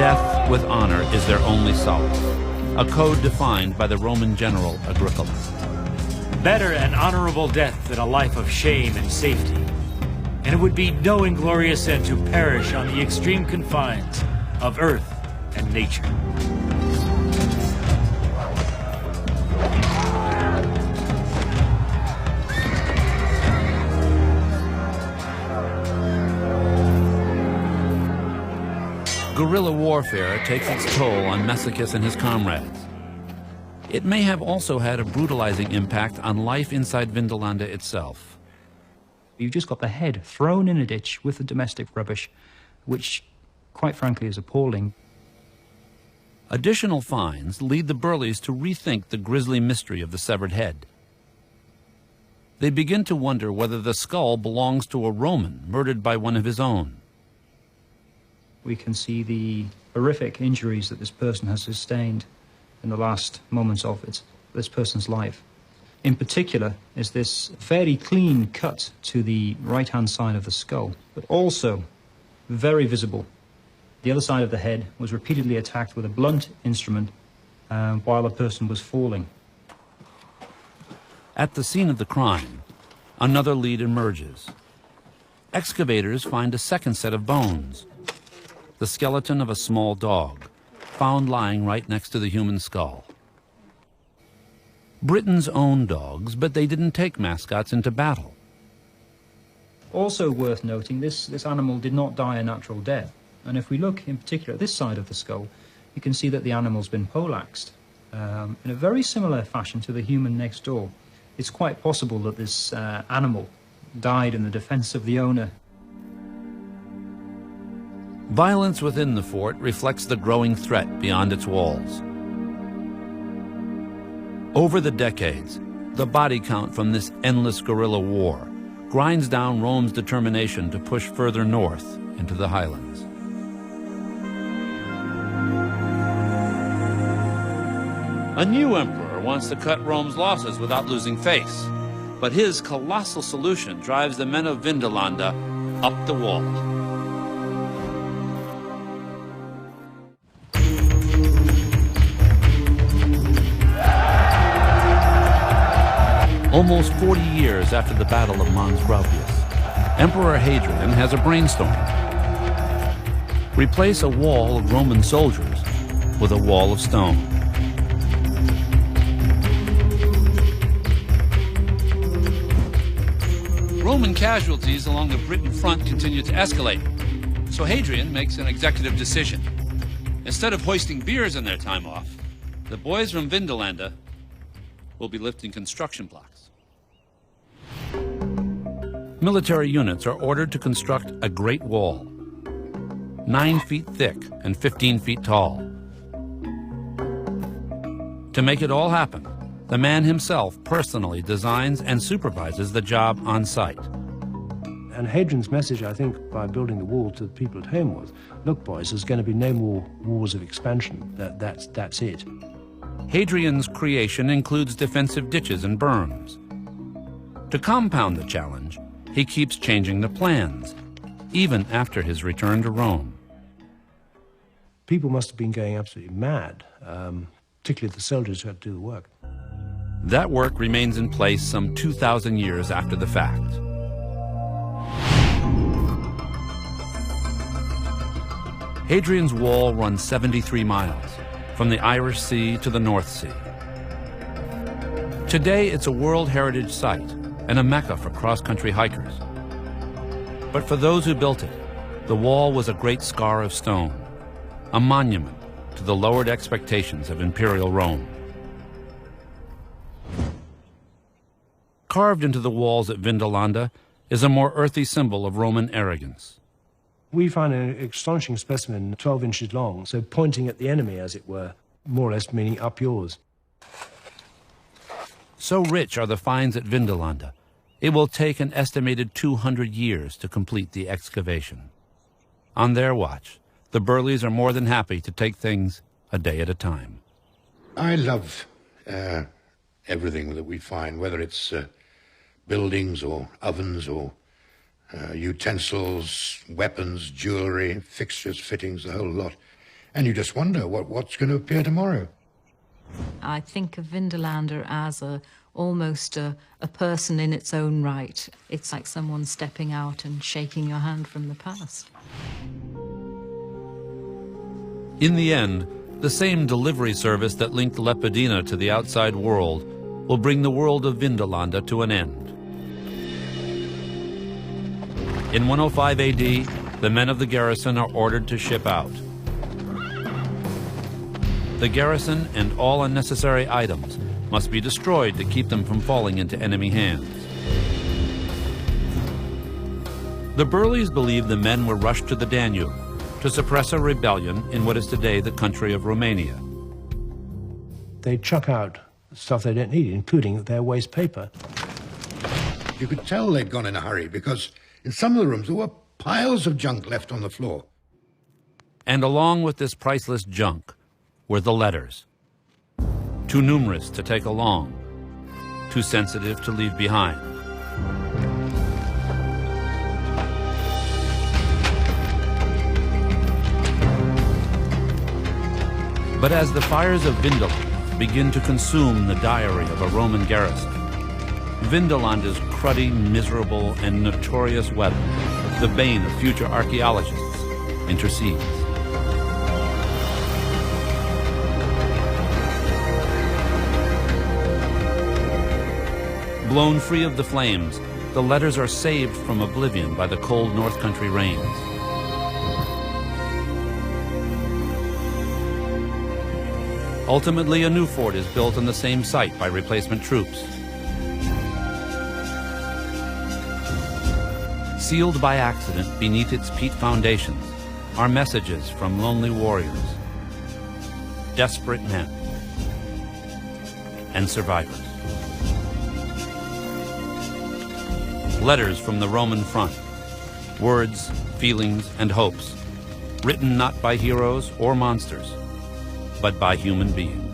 Death with honor is their only solace, a code defined by the Roman general Agricola. Better an honorable death than a life of shame and safety. And it would be no inglorious end to perish on the extreme confines of earth and nature. Guerrilla warfare takes its toll on Massicus and his comrades. It may have also had a brutalizing impact on life inside Vindolanda itself. You've just got the head thrown in a ditch with the domestic rubbish, which, quite frankly, is appalling. Additional finds lead the Burleys to rethink the grisly mystery of the severed head. They begin to wonder whether the skull belongs to a Roman murdered by one of his own. We can see the horrific injuries that this person has sustained in the last moments of this person's life. In particular is this fairly clean cut to the right-hand side of the skull, but also very visible. The other side of the head was repeatedly attacked with a blunt instrument while the person was falling. At the scene of the crime, another lead emerges. Excavators find a second set of bones. The skeleton of a small dog, found lying right next to the human skull. Britain's own dogs, but they didn't take mascots into battle. Also worth noting, this animal did not die a natural death. And if we look in particular at this side of the skull, you can see that the animal's been poleaxed in a very similar fashion to the human next door. It's quite possible that this animal died in the defense of the owner. Violence within the fort reflects the growing threat beyond its walls. Over the decades, the body count from this endless guerrilla war grinds down Rome's determination to push further north into the highlands. A new emperor wants to cut Rome's losses without losing face, but his colossal solution drives the men of Vindolanda up the wall. Almost 40 years after the Battle of Mons Graupius, Emperor Hadrian has a brainstorm. Replace a wall of Roman soldiers with a wall of stone. Roman casualties along the Britain front continue to escalate, so Hadrian makes an executive decision. Instead of hoisting beers in their time off, the boys from Vindolanda will be lifting construction blocks. Military units are ordered to construct a great wall, 9 feet thick and 15 feet tall. To make it all happen, the man himself personally designs and supervises the job on site. And Hadrian's message, I think, by building the wall to the people at home was, look, boys, there's going to be no more wars of expansion. That's it. Hadrian's creation includes defensive ditches and berms. To compound the challenge, he keeps changing the plans, even after his return to Rome. People must have been going absolutely mad, particularly the soldiers who had to do the work. That work remains in place some 2,000 years after the fact. Hadrian's Wall runs 73 miles, from the Irish Sea to the North Sea. Today, it's a World Heritage Site and a mecca for cross-country hikers. But for those who built it, the wall was a great scar of stone, a monument to the lowered expectations of imperial Rome. Carved into the walls at Vindolanda is a more earthy symbol of Roman arrogance. We find an astonishing specimen 12 inches long, so pointing at the enemy, as it were, more or less meaning up yours. So rich are the finds at Vindolanda, it will take an estimated 200 years to complete the excavation. On their watch, the Burleys are more than happy to take things a day at a time. I love everything that we find, whether it's buildings or ovens or utensils, weapons, jewelry, fixtures, fittings, the whole lot. and you just wonder what's going to appear tomorrow. I think of Vindolanda as almost a person in its own right. It's like someone stepping out and shaking your hand from the past. In the end, the same delivery service that linked Lepidina to the outside world will bring the world of Vindolanda to an end. In 105 AD, the men of the garrison are ordered to ship out. The garrison and all unnecessary items must be destroyed to keep them from falling into enemy hands. The Burleys believe the men were rushed to the Danube to suppress a rebellion in what is today the country of Romania. They chuck out stuff they don't need, including their waste paper. You could tell they'd gone in a hurry because in some of the rooms there were piles of junk left on the floor. And along with this priceless junk were the letters. Too numerous to take along, too sensitive to leave behind. But as the fires of Vindolanda begin to consume the diary of a Roman garrison, Vindolanda's cruddy, miserable, and notorious weather, the bane of future archaeologists, intercedes. Blown free of the flames, the letters are saved from oblivion by the cold North Country rains. Ultimately, a new fort is built on the same site by replacement troops. Sealed by accident beneath its peat foundations are messages from lonely warriors, desperate men, and survivors. Letters from the Roman front, words, feelings, and hopes, written not by heroes or monsters, but by human beings.